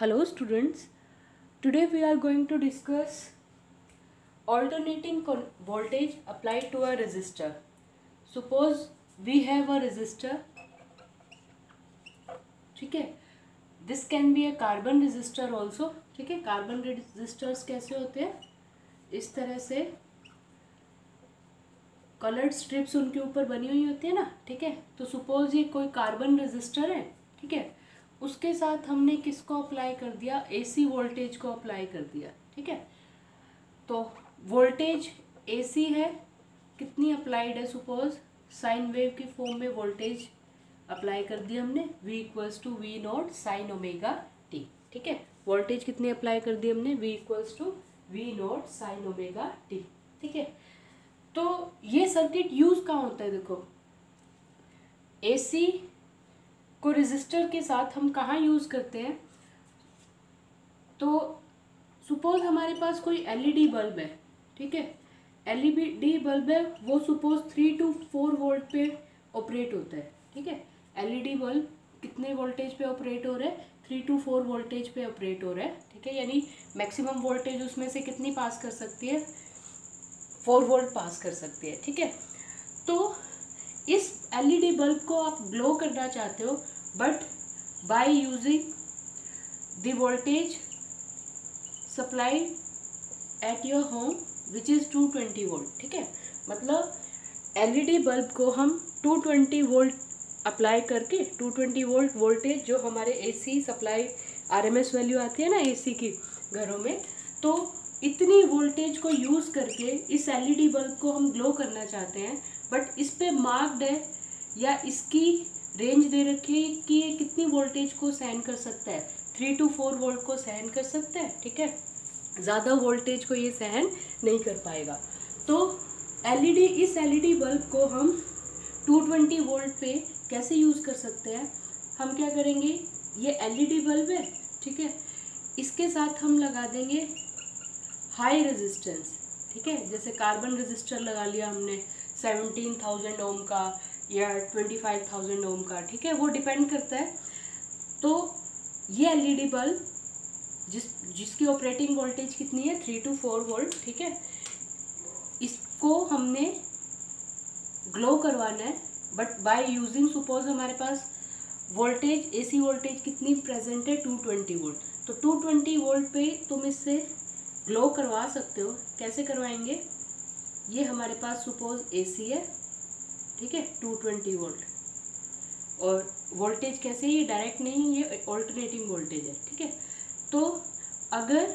Hello students, today we are going to discuss alternating voltage applied to a resistor. Suppose we have a resistor, ठीक है. This can be a carbon resistor also, ठीक है. Carbon resistors कैसे होते हैं? इस तरह से कलर्ड स्ट्रिप्स उनके ऊपर बनी हुई होती है ना, ठीक है. तो सपोज ये कोई कार्बन रेजिस्टर है, ठीक है. उसके साथ हमने किसको अप्लाई कर दिया? एसी वोल्टेज को अप्लाई कर दिया, ठीक है. तो वोल्टेज एसी है, कितनी अप्लाइड है? सपोज साइन वेव की फॉर्म में वोल्टेज अप्लाई कर दिया हमने, V equals to V naught sine omega T, ठीक है. वोल्टेज कितनी अप्लाई कर दी हमने? V equals to V naught sine omega T, ठीक है. तो ये सर्किट यूज कहाँ होता है? देखो, एसी को रेजिस्टर के साथ हम कहाँ यूज करते हैं? तो सपोज हमारे पास कोई एलईडी बल्ब है, ठीक है. एलईडी बल्ब है, वो सपोज 3 to 4 वोल्ट पे ऑपरेट होता है, ठीक है. एलईडी बल्ब कितने वोल्टेज पे ऑपरेट हो रहा है? 3 to 4 वोल्टेज पे ऑपरेट हो रहा है, ठीक है. यानी मैक्सिमम वोल्टेज उसमें से कितनी पास कर सकती है? 4 वोल्ट पास कर सकती है, ठीक है. तो इस एलईडी बल्ब को आप ग्लो करना चाहते हो, but by using the voltage supply at your home which is 220 volt, ठीक है. मतलब एलईडी बल्ब को हम 220 वोल्ट अप्लाई करके 220 वोल्ट वोल्टेज जो हमारे एसी सप्लाई आरएमएस वैल्यू आती है ना एसी की घरों में, तो इतनी वोल्टेज को यूज़ करके इस एलईडी बल्ब को हम ग्लो करना चाहते हैं. बट इस पे मार्क्ड है या इसकी रेंज दे रखी है कि ये कितनी वोल्टेज को सहन कर सकता है. 3 to 4 वोल्ट को सहन कर सकता है, ठीक है. ज़्यादा वोल्टेज को ये सहन नहीं कर पाएगा. तो इस एलईडी बल्ब को हम 220 वोल्ट पे कैसे यूज़ कर सकते हैं? हम क्या करेंगे, ये एलईडी बल्ब है, ठीक है. इसके साथ हम लगा देंगे हाई रेजिस्टेंस, ठीक है. जैसे कार्बन रेजिस्टर लगा लिया हमने 17,000 ओम का या 25,000 ओम का, ठीक है. वो डिपेंड करता है. तो ये एलईडी बल्ब जिसकी ऑपरेटिंग वोल्टेज कितनी है? 3 to 4 वोल्ट, ठीक है. इसको हमने ग्लो करवाना है, बट बाय यूजिंग सपोज हमारे पास वोल्टेज एसी वोल्टेज कितनी प्रेजेंट है? 220 वोल्ट. तो 220 वोल्ट पे तुम इससे ग्लो करवा सकते हो. कैसे करवाएंगे? ये हमारे पास सपोज एसी है, ठीक है, 220 वोल्ट. और वोल्टेज कैसे? ये डायरेक्ट नहीं, ये ऑल्टरनेटिंग वोल्टेज है, ठीक है. तो अगर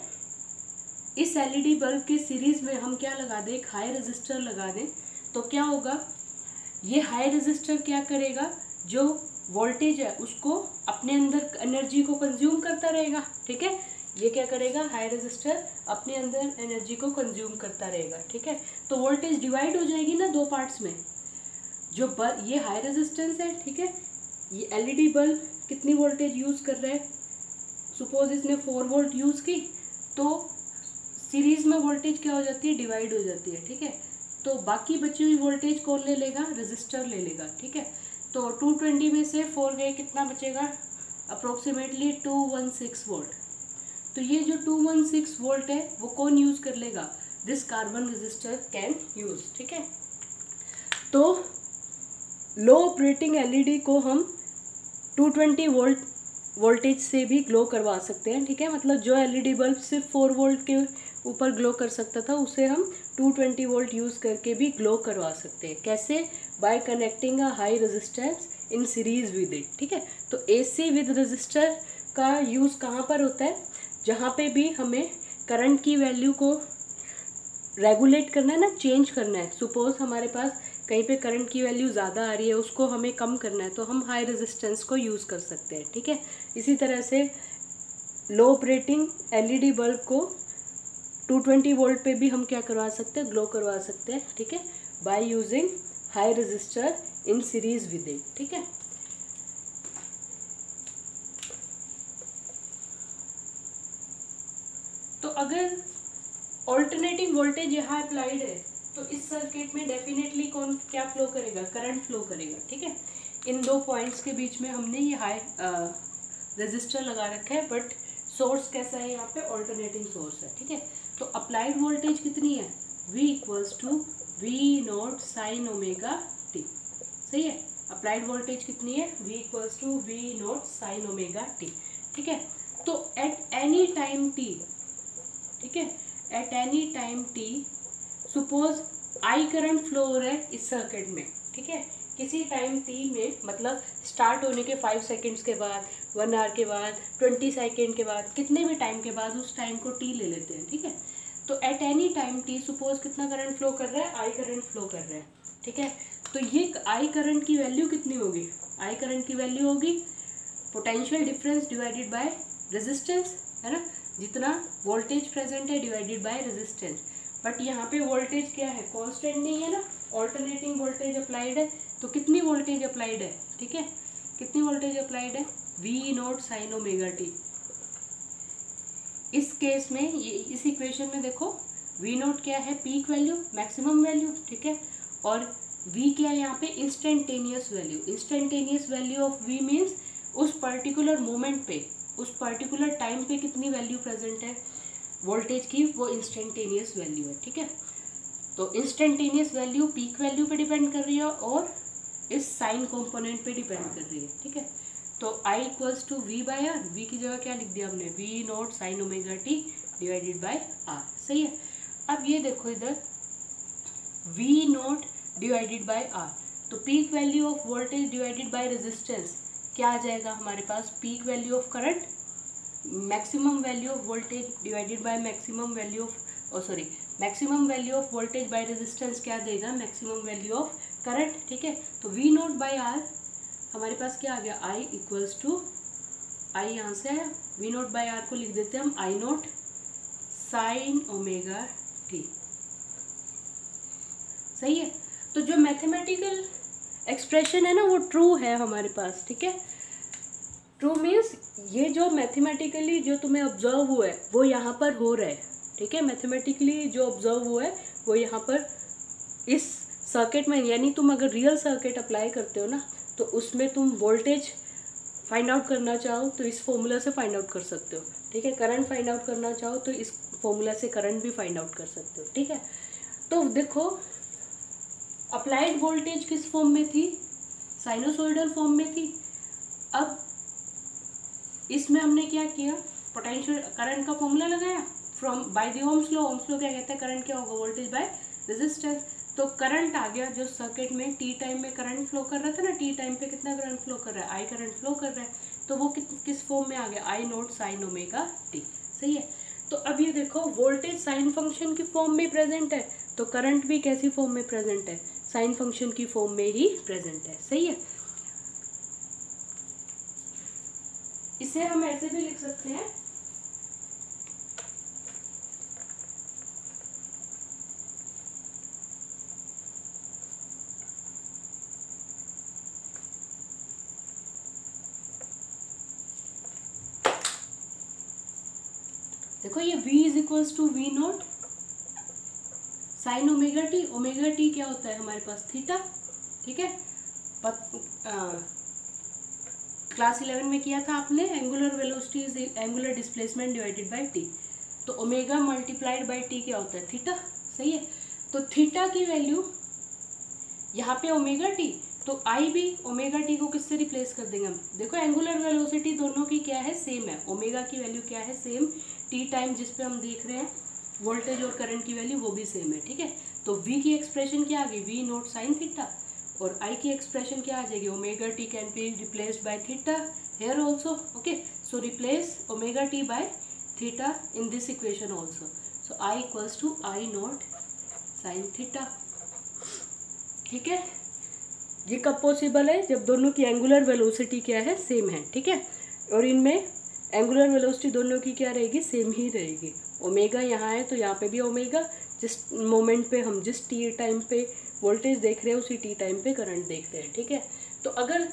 इस एलईडी बल्ब के सीरीज में हम क्या लगा दें? एक हाई रेजिस्टर लगा दें, तो क्या होगा? ये हाई रेजिस्टर क्या करेगा? जो वोल्टेज है उसको अपने अंदर एनर्जी को कंज्यूम करता रहेगा, ठीक है. ये क्या करेगा? हाई रेजिस्टर अपने अंदर एनर्जी को कंज्यूम करता रहेगा, ठीक है. तो वोल्टेज डिवाइड हो जाएगी ना दो पार्ट्स में. जो ये हाई रेजिस्टेंस है, ठीक है. ये एलईडी बल्ब कितनी वोल्टेज यूज़ कर रहा है? सपोज इसने 4 वोल्ट यूज़ की, तो सीरीज में वोल्टेज क्या हो जाती है? डिवाइड हो जाती है, ठीक है. तो बाकी बची हुई वोल्टेज कौन ले लेगा? रेजिस्टर ले लेगा, ठीक है. तो 220 में से 4 गए, कितना बचेगा? Approximately 216 volt. तो ये जो 216 वोल्ट है वो कौन यूज़ कर लेगा? This carbon resistor can use, ठीक है. तो लो ऑपरेटिंग एलईडी को हम 220 वोल्ट वोल्टेज से भी ग्लो करवा सकते हैं, ठीक है. मतलब जो एलईडी बल्ब सिर्फ 4 वोल्ट के ऊपर ग्लो कर सकता था, उसे हम 220 वोल्ट यूज़ करके भी ग्लो करवा सकते हैं. कैसे? Bye connecting a high resistance in series with it, ठीक है. तो एसी विद रेजिस्टर का यूज़ कहाँ पर होता है? जहाँ पे भी हमें करंट की वैल्यू को रेगुलेट करना है ना, चेंज करना है. सपोज हमारे पास कहीं पे करंट की वैल्यू ज़्यादा आ रही है, उसको हमें कम करना है, तो हम हाई रेजिस्टेंस को यूज़ कर सकते हैं, ठीक है. इसी तरह से लो ऑपरेटिंग एलईडी बल्ब को 220 वोल्ट पे भी हम क्या करवा सकते हैं? ग्लो करवा सकते हैं, ठीक है, by using high resistor in series with it, ठीक है. तो अगर ऑल्टरनेटिंग वोल्टेज यहाँ अप्लाइड है, तो इस सर्किट में डेफिनेटली कौन क्या फ्लो करेगा? करंट फ्लो करेगा, ठीक है. इन दो पॉइंट्स के बीच में हमने ये हाई रेजिस्टर लगा रखा है, बट सोर्स कैसा है यहाँ पे, ऑल्टरनेटिंग सोर्स है, ठीक है। तो अप्लाइड वोल्टेज कितनी है, V equals to V naught sine omega t, सही है। अप्लाइड वोल्टेज कितनी है, V equals to V naught sine omega T, ठीक है। तो एट एनी टाइम t, ठीक है, at any time t suppose I current flow हो रहा है इस सर्किट में, ठीक है, किसी टाइम t में, मतलब स्टार्ट होने के 5 सेकेंड्स के बाद, 1 आवर के बाद, 20 सेकेंड के बाद, कितने भी टाइम के बाद उस टाइम को t ले लेते हैं, ठीक है। तो at any time t suppose कितना करंट फ्लो कर रहा है, आई करंट फ्लो कर रहा है, ठीक है। तो ये आई करंट की वैल्यू कितनी होगी, आई करंट की वैल्यू होगी potential difference divided by resistance, है ना, जितना वोल्टेज प्रेजेंट है डिवाइडेड बाय रेजिस्टेंस। बट यहाँ पे वोल्टेज क्या है, कांस्टेंट नहीं है ना, ऑल्टरनेटिंग वोल्टेज अप्लाइड है, तो कितनी वोल्टेज अप्लाइड है, ठीक है, कितनी वोल्टेज अप्लाइड है, V naught sine omega t. इस केस में ये इस इक्वेशन में देखो वी नॉट क्या है, पीक वैल्यू, मैक्सिमम वैल्यू, ठीक है, और वी क्या है यहाँ पे, instantaneous value. Instantaneous value of V means उस पर्टिकुलर मोमेंट पे, उस पर्टिकुलर टाइम पे कितनी वैल्यू प्रेजेंट है वोल्टेज की, वो इंस्टेंटेनियस वैल्यू है, ठीक है। तो इंस्टेंटेनियस वैल्यू पीक वैल्यू पे डिपेंड कर रही है और इस साइन कंपोनेंट पे डिपेंड कर रही है, ठीक है। तो I equals to V by R, V की जगह क्या लिख दिया हमने, V naught sine omega T divided by R, सही है। अब ये देखो इधर V naught divided by R, तो peak value of voltage divided by resistance क्या आ जाएगा हमारे पास, peak value of current, maximum value of voltage divided by maximum value of maximum value of voltage by resistance क्या देगा, maximum value of current, ठीक है। तो वी नॉट बाय आर हमारे पास क्या आ गया, आई इक्वल्स टू, आई यहाँ से आया, वी नॉट बाय आर को लिख देते हैं हम आई नॉट साइन ओमेगा टी, सही है। तो जो मैथमेटिकल एक्सप्रेशन है ना वो ट्रू है हमारे पास, ठीक है। ट्रू मीन्स ये जो मैथमेटिकली जो तुम्हें ऑब्जर्व हुआ है वो यहाँ पर हो रहा है, ठीक है। मैथमेटिकली जो ऑब्जर्व हुआ है वो यहाँ पर इस सर्किट में, यानी तुम अगर रियल सर्किट अप्लाई करते हो ना तो उसमें तुम वोल्टेज फाइंड आउट करना चाहो तो इस फॉर्मूला से फाइंड आउट कर सकते हो, ठीक है। करंट फाइंड आउट करना चाहो तो इस फॉर्मूला से करंट भी फाइंड आउट कर सकते हो, ठीक है। तो देखो अप्लाइड वोल्टेज किस फॉर्म में थी, साइनोसॉइडल फॉर्म में थी। अब इसमें हमने क्या किया, पोटेंशियल करंट का फॉर्मूला लगाया from by the Ohm's law. Ohm's law क्या कहता है, करंट क्या होगा, वोल्टेज बाय रेजिस्टेंस। तो करंट आ गया जो सर्किट में टी टाइम में करंट फ्लो कर रहा था ना, टी टाइम पे कितना करंट फ्लो कर रहा है, आई करंट फ्लो कर रहा है, तो वो किस फॉर्म में आ गया, आई नॉट साइन ओमेगा टी, सही है। तो अब ये देखो वोल्टेज साइन फंक्शन की फॉर्म में प्रेजेंट है, तो करंट भी कैसी फॉर्म में प्रेजेंट है, साइन फंक्शन की फॉर्म में ही प्रेजेंट है, सही है। इसे हम ऐसे भी लिख सकते हैं, देखो ये v is equals to V naught sine omega t. Omega t क्या होता है हमारे पास, थीटा, ठीक है। क्लास 11 में किया था आपने, angular velocity is angular displacement divided by T. तो ओमेगा मल्टीप्लाइड बाय टी क्या होता है, थीटा, सही है। तो थीटा की वैल्यू यहाँ पे ओमेगा टी, तो आई भी ओमेगा टी को किससे रिप्लेस कर देंगे हम, देखो एंगुलर वेलोसिटी दोनों की क्या है, सेम है। ओमेगा की वैल्यू क्या है, सेम। टी टाइम जिस पे हम देख रहे हैं वोल्टेज और करंट की वैल्यू वो भी सेम है, ठीक है। तो v की एक्सप्रेशन क्या आ गई, वी नॉट साइन थीटा, और I की एक्सप्रेशन क्या आ जाएगी, omega t can be replaced by theta here also, okay. So replace omega t by theta in this equation also. So I equals to I naught sine theta, ठीक है। ये कब possible है, जब दोनों की एंगुलर वेलोसिटी क्या है, सेम है, ठीक है। और इनमें एंगुलर वेलोसिटी दोनों की क्या रहेगी, सेम ही रहेगी। ओमेगा यहाँ है तो यहाँ पे भी ओमेगा, जिस मोमेंट पे हम जिस टी टाइम पे वोल्टेज देख रहे हैं उसी टी टाइम पे करंट देख रहे हैं, ठीक है। तो अगर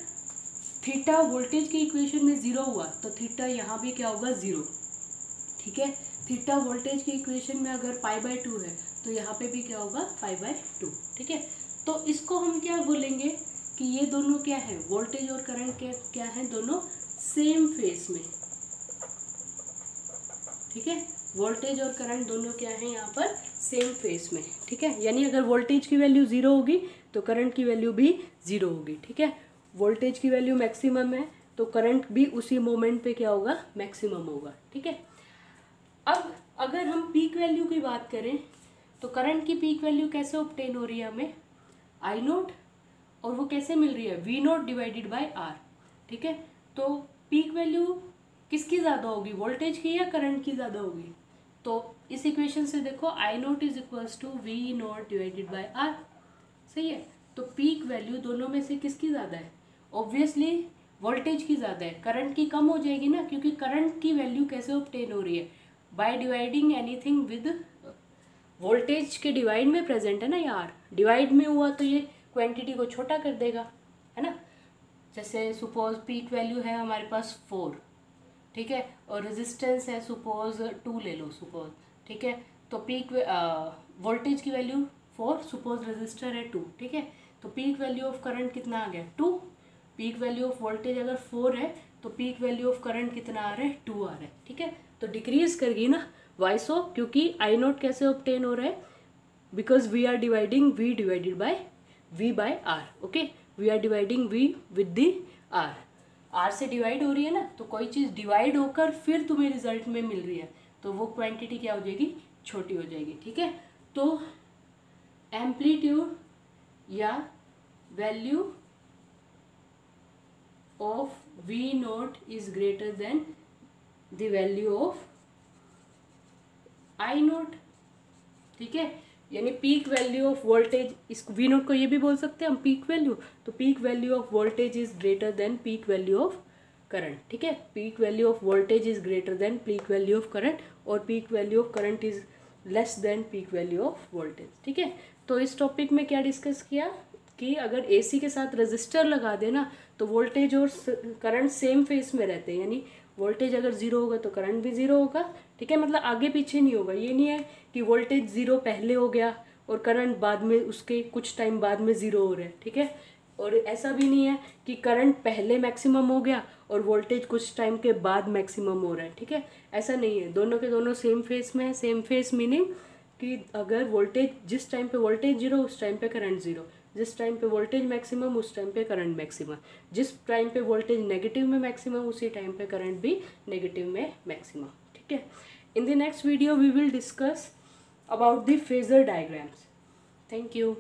थीटा वोल्टेज की इक्वेशन में 0 हुआ तो थीटा यहाँ भी क्या होगा, 0, ठीक है। थीटा वोल्टेज की इक्वेशन में अगर π/2 है तो यहाँ पे भी क्या होगा, π/2, ठीक है। तो इसको हम क्या बोलेंगे कि ये दोनों क्या है, वोल्टेज और करंट क्या है, दोनों सेम फेज में, ठीक है, वोल्टेज और करंट दोनों क्या है यहाँ पर, सेम फेस में, ठीक है। यानी अगर वोल्टेज की वैल्यू 0 होगी तो करंट की वैल्यू भी 0 होगी, ठीक है। वोल्टेज की वैल्यू मैक्सिमम है तो करंट भी उसी मोमेंट पे क्या होगा, मैक्सिमम होगा, ठीक है। अब अगर हम पीक वैल्यू की बात करें तो करंट की पीक वैल्यू कैसे ऑब्टेन हो रही है हमें, आई नोट, और वो कैसे मिल रही है, V naught divided by R, ठीक है। तो पीक वैल्यू किसकी ज़्यादा होगी, वोल्टेज की या करंट की ज़्यादा होगी, तो इस इक्वेशन से देखो I naught is equals to V naught divided by R, सही है। तो पीक वैल्यू दोनों में से किसकी ज़्यादा है, ऑब्वियसली वोल्टेज की ज़्यादा है, करंट की कम हो जाएगी ना, क्योंकि करंट की वैल्यू कैसे ऑब्टेन हो रही है, by dividing anything with voltage के डिवाइड में प्रेजेंट है ना यार, डिवाइड में हुआ तो ये क्वांटिटी को छोटा कर देगा, है ना। जैसे सुपोज पीक वैल्यू है हमारे पास 4, ठीक है, और रेजिस्टेंस है सुपोज 2 ले लो सुपोज, ठीक है। तो पीक वोल्टेज की वैल्यू 4, सुपोज रेजिस्टर है 2, ठीक है। तो पीक वैल्यू ऑफ करंट कितना आ गया, 2। पीक वैल्यू ऑफ वोल्टेज अगर 4 है तो पीक वैल्यू ऑफ करंट कितना आ रहा है, 2 आ रहा है, ठीक है। तो डिक्रीज करेगी ना, वाई सो, क्योंकि आई नोट कैसे ऑब्टेन हो रहा है, because we are dividing V divided by V by R, okay. We are dividing V with the R, R से डिवाइड हो रही है ना, तो कोई चीज़ डिवाइड होकर फिर तुम्हें रिजल्ट में मिल रही है तो वो क्वांटिटी क्या हो जाएगी, छोटी हो जाएगी, ठीक है। तो एम्पलीट्यूड या value of V naught is greater than the value of I naught, ठीक है। यानी पीक वैल्यू ऑफ वोल्टेज, इस वी नोट को ये भी बोल सकते हैं हम पीक वैल्यू, तो peak value of voltage is greater than peak value of current, ठीक है। Peak value of voltage is greater than peak value of current, और peak value of current is less than peak value of voltage, ठीक है। तो इस topic में क्या discuss किया कि अगर एसी के साथ रजिस्टर लगा देना तो वोल्टेज और करंट सेम फेस में रहते हैं, यानी वोल्टेज अगर 0 होगा तो करंट भी 0 होगा, ठीक है। मतलब आगे पीछे नहीं होगा, ये नहीं है कि वोल्टेज 0 पहले हो गया और करंट बाद में, उसके कुछ टाइम बाद में 0 हो रहा है, ठीक है। और ऐसा भी नहीं है कि करंट पहले मैक्सिमम हो गया और वोल्टेज कुछ टाइम के बाद मैक्सिमम हो रहा है, ठीक है। ऐसा नहीं है, दोनों के दोनों सेम फेस में है। सेम फेस मीनिंग कि अगर वोल्टेज, जिस टाइम पे वोल्टेज 0 उस टाइम पे करंट 0, जिस टाइम पे वोल्टेज मैक्सिमम उस टाइम पे करंट मैक्सिमम, जिस टाइम पे वोल्टेज नेगेटिव में मैक्सिमम उसी टाइम पे करंट भी नेगेटिव में मैक्सिमम, ठीक है। In the next video we will discuss about the phasor diagrams. Thank you.